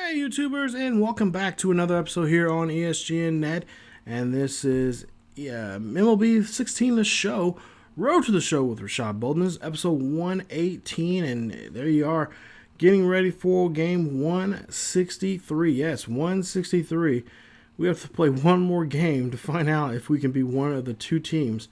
Hey YouTubers, and welcome back to another episode here on ESGNet. And this is MLB 16 The Show, Road to the Show with Rashad Bolden. This is episode 118, and there you are, getting ready for game 163. Yes, 163. We have to play one more game to find out if we can be one of the two teams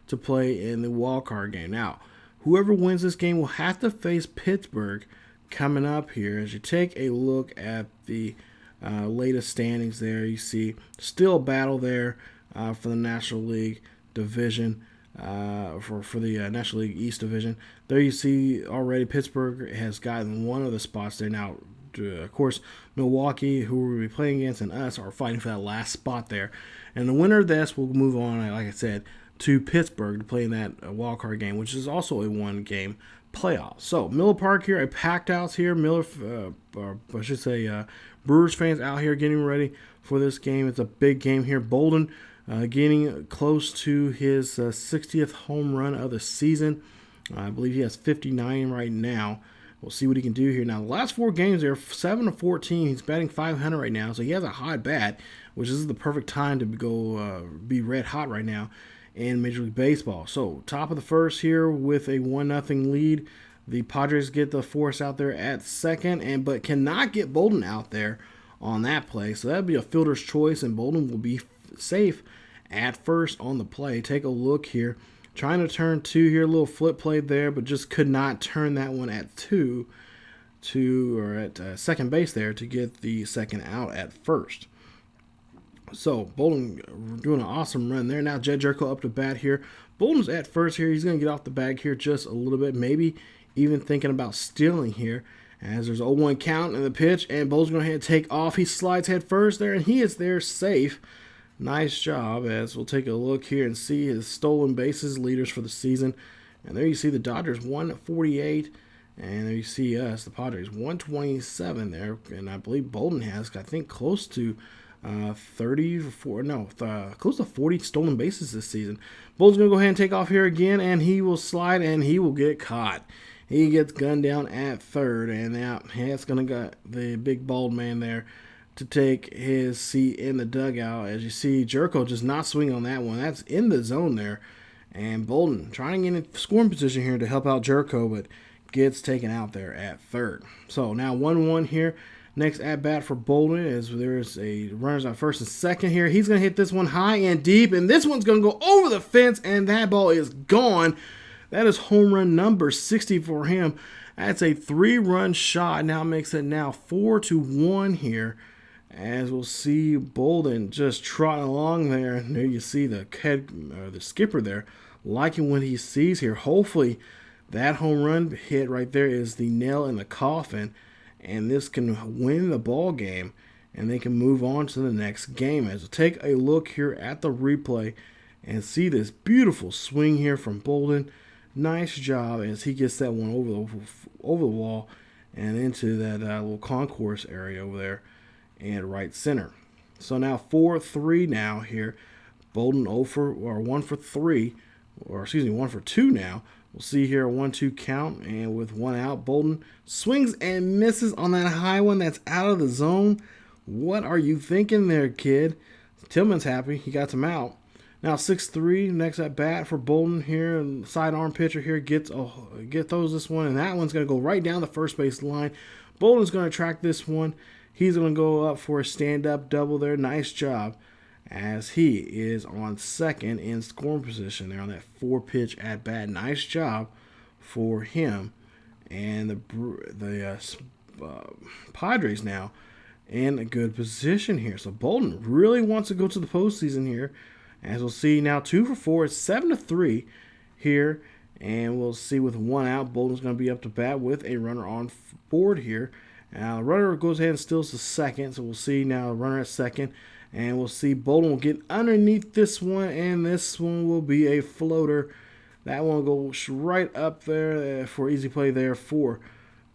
to play in the wildcard game. Now, whoever wins this game will have to face Pittsburgh coming up here. As you take a look at the latest standings there, you see still a battle there for the National League division, for the National League East division. There you see already Pittsburgh has gotten one of the spots there. Now, of course, Milwaukee, who we'll be playing against, and us are fighting for that last spot there. And the winner of this will move on, like I said, to Pittsburgh to play in that wild card game, which is also a one-game playoff. So Miller Park here, a packed house here. Brewers fans out here getting ready for this game. It's a big game here. Bolden getting close to his 60th home run of the season. I believe he has 59 right now. We'll see what he can do here. Now, the last four games there, 7-14. He's batting .500 right now, so he has a hot bat, which is the perfect time to go be red hot right now in Major League Baseball. So, top of the first here with a 1-0 lead. The Padres get the force out there at second, but cannot get Bolden out there on that play. So, that would be a fielder's choice, and Bolden will be safe at first on the play. Take a look here. Trying to turn two here, a little flip play there, but just could not turn that one at second base there to get the second out at first. So Bolden doing an awesome run there. Now Jed Jerko up to bat here. Bolden's at first here. He's going to get off the bag here just a little bit, maybe even thinking about stealing here, as there's a 0-1 count in the pitch, and Bolden's going to ahead and take off. He slides head first there, and he is there safe. Nice job, as we'll take a look here and see his stolen bases leaders for the season. And there you see the Dodgers 148, and there you see us, the Padres 127 there. And I believe Bolden has, I think, close to 40 stolen bases this season. Bolden's going to go ahead and take off here again, and he will slide, and he will get caught. He gets gunned down at third, and now it's going to get the big bald man there to take his seat in the dugout. As you see, Jerko just not swing on that one. That's in the zone there. And Bolden trying to get in scoring position here to help out Jerko, but gets taken out there at third. So now 1-1 here. Next at bat for Bolden is there's a runners on first and second here. He's going to hit this one high and deep, and this one's going to go over the fence, and that ball is gone. That is home run number 60 for him. That's a 3-run shot. Now makes it now 4-1 here. As we'll see Bolden just trotting along there. And there you see the skipper there liking what he sees here. Hopefully that home run hit right there is the nail in the coffin, and this can win the ball game, and they can move on to the next game. As we'll take a look here at the replay and see this beautiful swing here from Bolden. Nice job as he gets that one over the wall and into that little concourse area over there and right center. So now 4-3 now here. Bolden 1 for 2 now. We'll see here a 1-2 count, and with one out, Bolden swings and misses on that high one that's out of the zone. What are you thinking there, kid? Tillman's happy. He got him out. Now 6-3, next at bat for Bolden here, and sidearm pitcher here throws this one, and that one's going to go right down the first base line. Bolden's going to track this one. He's going to go up for a stand-up double there. Nice job, as he is on second in scoring position there on that 4-pitch at-bat. Nice job for him. And the Padres now in a good position here. So Bolden really wants to go to the postseason here. As we'll see now, 2 for 4. It's 7-3 here. And we'll see with one out, Bolden's going to be up to bat with a runner on board here. Now, the runner goes ahead and steals the second, so we'll see now a runner at second, and we'll see Bolden will get underneath this one, and this one will be a floater. That one will go right up there for easy play there for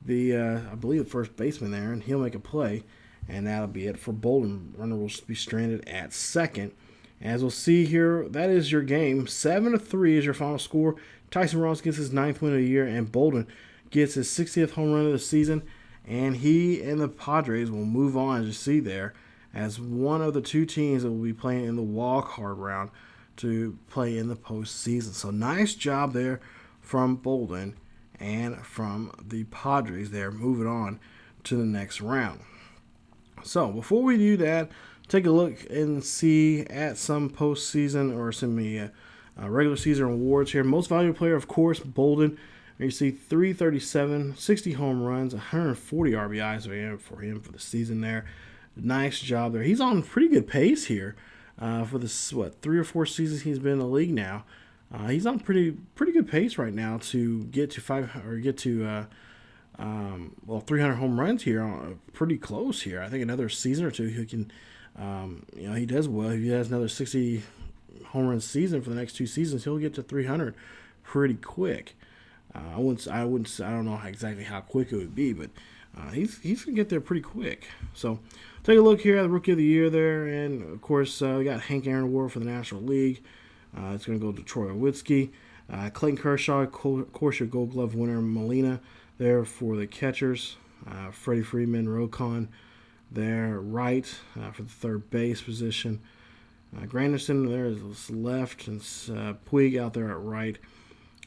the, I believe, the first baseman there, and he'll make a play, and that'll be it for Bolden. Runner will be stranded at second. As we'll see here, that is your game. 7-3 is your final score. Tyson Ross gets his 9th win of the year, and Bolden gets his 60th home run of the season. and he and the Padres will move on, as you see there, as one of the two teams that will be playing in the wildcard round to play in the postseason. So nice job there from Bolden and from the Padres there, moving on to the next round. So before we do that, take a look and see at some postseason or some regular season awards here. Most valuable player, of course, Bolden. You see 337, 60 home runs, 140 RBIs for him for the season there. Nice job there. He's on pretty good pace here for this 3 or 4 seasons he's been in the league now. He's on pretty good pace right now to get to 300 home runs here. Pretty close here. I think another season or two he can. He does well. If he has another 60 home run season for the next 2 seasons, he'll get to 300 pretty quick. I don't know exactly how quick it would be, but he's gonna get there pretty quick. So take a look here at the Rookie of the Year there, and of course we got Hank Aaron Award for the National League. It's gonna go to Troy Nowitzki, Clayton Kershaw, of course your Gold Glove winner Molina there for the catchers, Freddie Freeman, Rocon there right for the third base position. Granderson there is left, and Puig out there at right.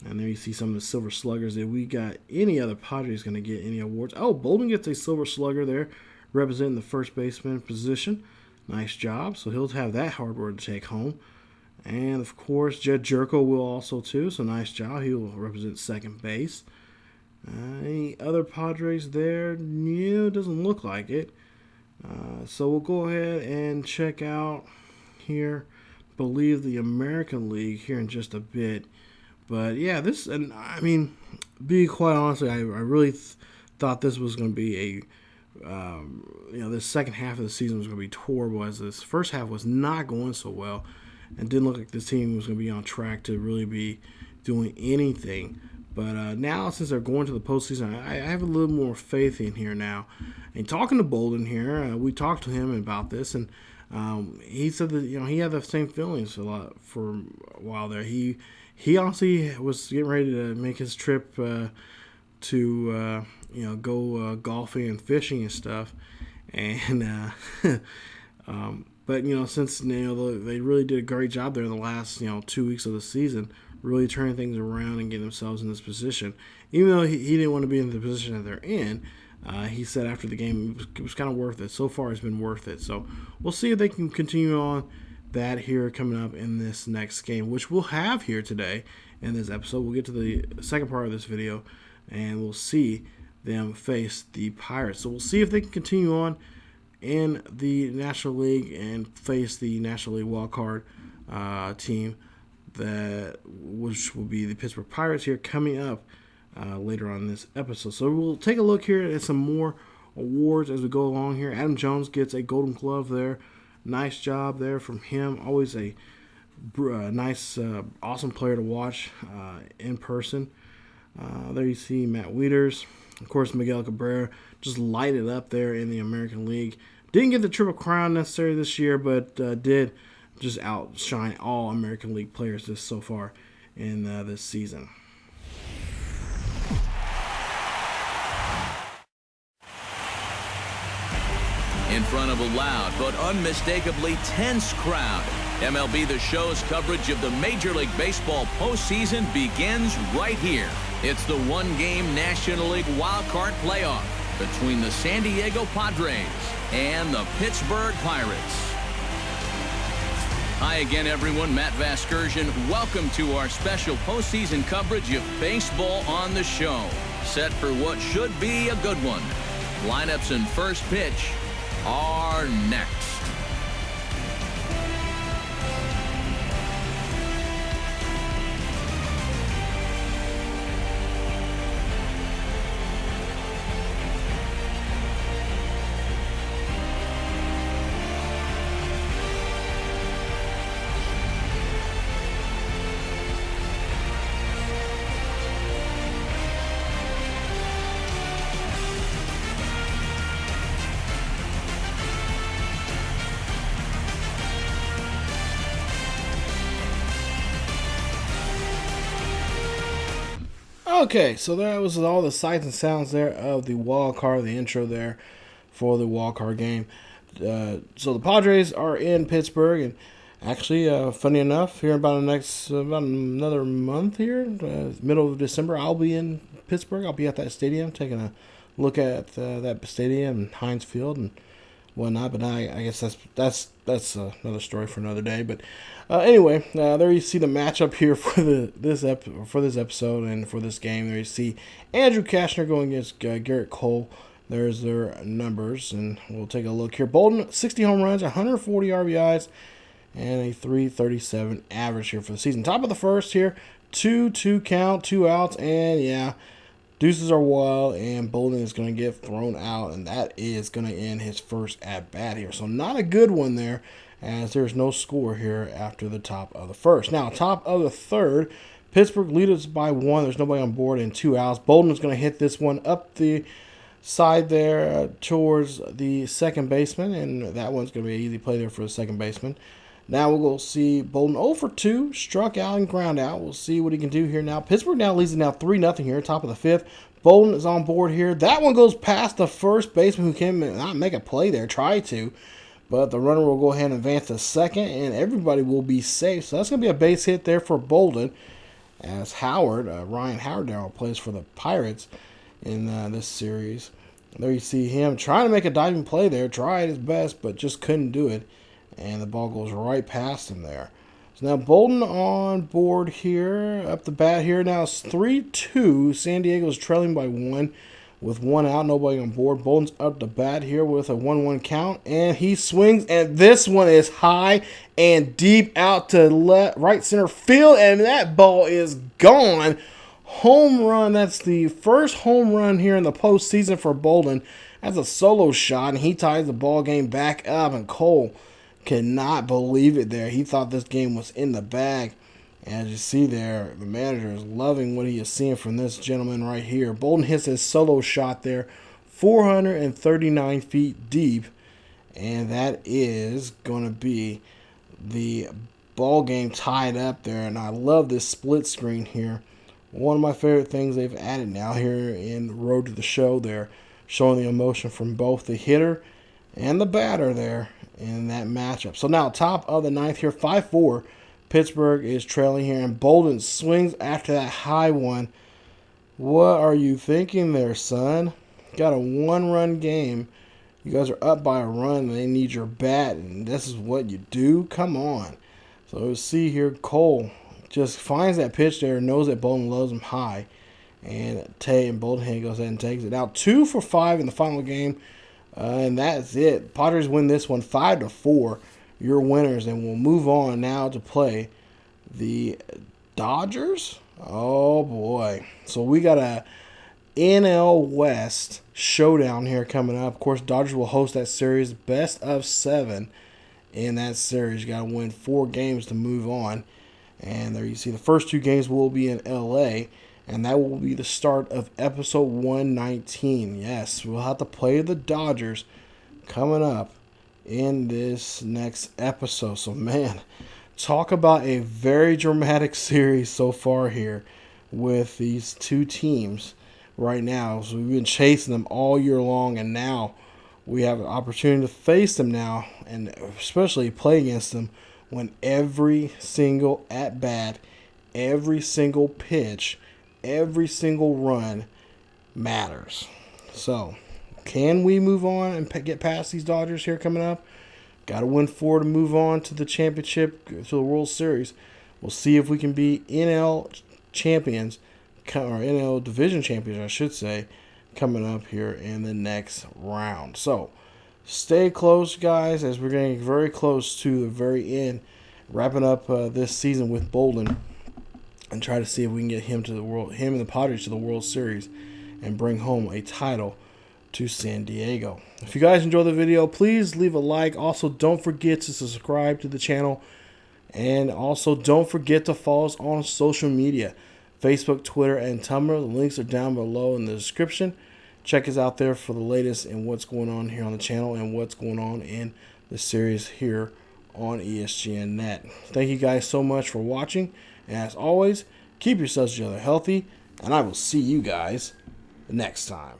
And there you see some of the Silver Sluggers. If we got any other Padres going to get any awards. Oh, Bolden gets a Silver Slugger there, representing the first baseman position. Nice job. So he'll have that hardware to take home. And, of course, Jed Jerko will also, too. So nice job. He will represent second base. Any other Padres there? No, it doesn't look like it. So we'll go ahead and check out here, believe the American League here in just a bit. But yeah, be quite honestly, I really thought this was going to be this second half of the season was going to be horrible, as this first half was not going so well, and didn't look like this team was going to be on track to really be doing anything. But now, since they're going to the postseason, I have a little more faith in here now. And talking to Bolden here, we talked to him about this, and he said that he had the same feelings for a while there. He honestly was getting ready to make his trip to go golfing and fishing and stuff, and but since they really did a great job there in the last 2 weeks of the season, really turning things around and getting themselves in this position. Even though he didn't want to be in the position that they're in, he said after the game it was kind of worth it. So far, it's been worth it. So we'll see if they can continue on that here coming up in this next game, which we'll have here today in this episode. We'll get to the second part of this video, and we'll see them face the Pirates. So we'll see if they can continue on in the National League and face the National League wildcard team, which will be the Pittsburgh Pirates here coming up later on in this episode. So we'll take a look here at some more awards as we go along here. Adam Jones gets a Golden Glove there. Nice job there from him. Always a nice, awesome player to watch in person. There you see Matt Wieters. Of course, Miguel Cabrera just lighted up there in the American League. Didn't get the Triple Crown necessarily this year, but did just outshine all American League players so far in this season. In front of a loud but unmistakably tense crowd, MLB The Show's coverage of the Major League Baseball postseason begins right here. It's the one-game National League wildcard playoff between the San Diego Padres and the Pittsburgh Pirates. Hi again, everyone. Matt Vasgersian. Welcome to our special postseason coverage of baseball on the show. Set for what should be a good one. Lineups and first pitch are next. Okay, so that was all the sights and sounds there of the wild card, the intro there for the wild card game. So the Padres are in Pittsburgh, and actually, funny enough, here about another month here, middle of December, I'll be in Pittsburgh. I'll be at that stadium taking a look at that stadium and Heinz Field and whatnot. But I guess that's another story for another day. But anyway, there you see the matchup here for this episode and for this game. There you see Andrew Cashner going against Garrett Cole. There's their numbers, and we'll take a look here. Bolden, 60 home runs, 140 RBIs, and a 3.37 average here for the season. Top of the first here, 2-2 count, 2 outs, and yeah, deuces are wild, and Bolden is going to get thrown out, and that is going to end his first at-bat here. So not a good one there, as there's no score here after the top of the first. Now, top of the third, Pittsburgh leads by 1. There's nobody on board and 2 outs. Bolden is going to hit this one up the side there towards the second baseman, and that one's going to be an easy play there for the second baseman. Now we'll go see Bolden 0 for 2, struck out and ground out. We'll see what he can do here now. Pittsburgh now leads it now 3-0 here, top of the fifth. Bolden is on board here. That one goes past the first baseman, who can not make a play there, try to, but the runner will go ahead and advance to second, and everybody will be safe. So that's going to be a base hit there for Bolden, as Ryan Howard plays for the Pirates in this series. There you see him trying to make a diving play there, tried his best, but just couldn't do it, and the ball goes right past him there. So now Bolden on board here, up the bat here. Now it's 3-2. San Diego's trailing by 1 with 1 out, nobody on board. Bolden's up the bat here with a 1-1 count, and he swings, and this one is high and deep out to right center field, and that ball is gone. Home run. That's the first home run here in the postseason for Bolden. That's a solo shot, and he ties the ball game back up, and Cole cannot believe it there. He thought this game was in the bag. And as you see there, the manager is loving what he is seeing from this gentleman right here. Bolden hits his solo shot there, 439 feet deep, and that is going to be the ball game tied up there. And I love this split screen here. One of my favorite things they've added now here in Road to the Show there, showing the emotion from both the hitter and the batter there in that matchup. So now top of the ninth here, 5-4. Pittsburgh is trailing here, and Bolden swings after that high one. What are you thinking there, son? Got a 1-run game. You guys are up by a run, and they need your bat, and this is what you do? Come on. So we'll see here, Cole just finds that pitch there, knows that Bolden loves him high, and Bolden goes ahead and takes it. Now 2 for 5 in the final game, and that's it. Padres win this one 5-4. Your winners, and we'll move on now to play the Dodgers. Oh boy! So we got a NL West showdown here coming up. Of course, Dodgers will host that series, best of 7 in that series. You got to win 4 games to move on. And there you see the first 2 games will be in LA, and that will be the start of episode 119. Yes, we'll have to play the Dodgers coming up in this next episode. So man, talk about a very dramatic series so far here with these 2 teams right now. So we've been chasing them all year long, and now we have an opportunity to face them now, and especially play against them when every single at-bat, every single pitch, every single run matters. So, can we move on and get past these Dodgers here coming up? Got to win 4 to move on to the championship, to the World Series. We'll see if we can be NL champions, or NL division champions, I should say, coming up here in the next round. So, stay close, guys, as we're getting very close to the very end, wrapping up this season with Bolden, and try to see if we can get him and the Padres to the World Series, and bring home a title to San Diego. If you guys enjoyed the video, please leave a like. Also, don't forget to subscribe to the channel, and also don't forget to follow us on social media, Facebook, Twitter, and Tumblr. The links are down below in the description. Check us out there for the latest in what's going on here on the channel and what's going on in the series here on ESGNet. Thank you guys so much for watching. And as always, keep yourselves together healthy, and I will see you guys next time.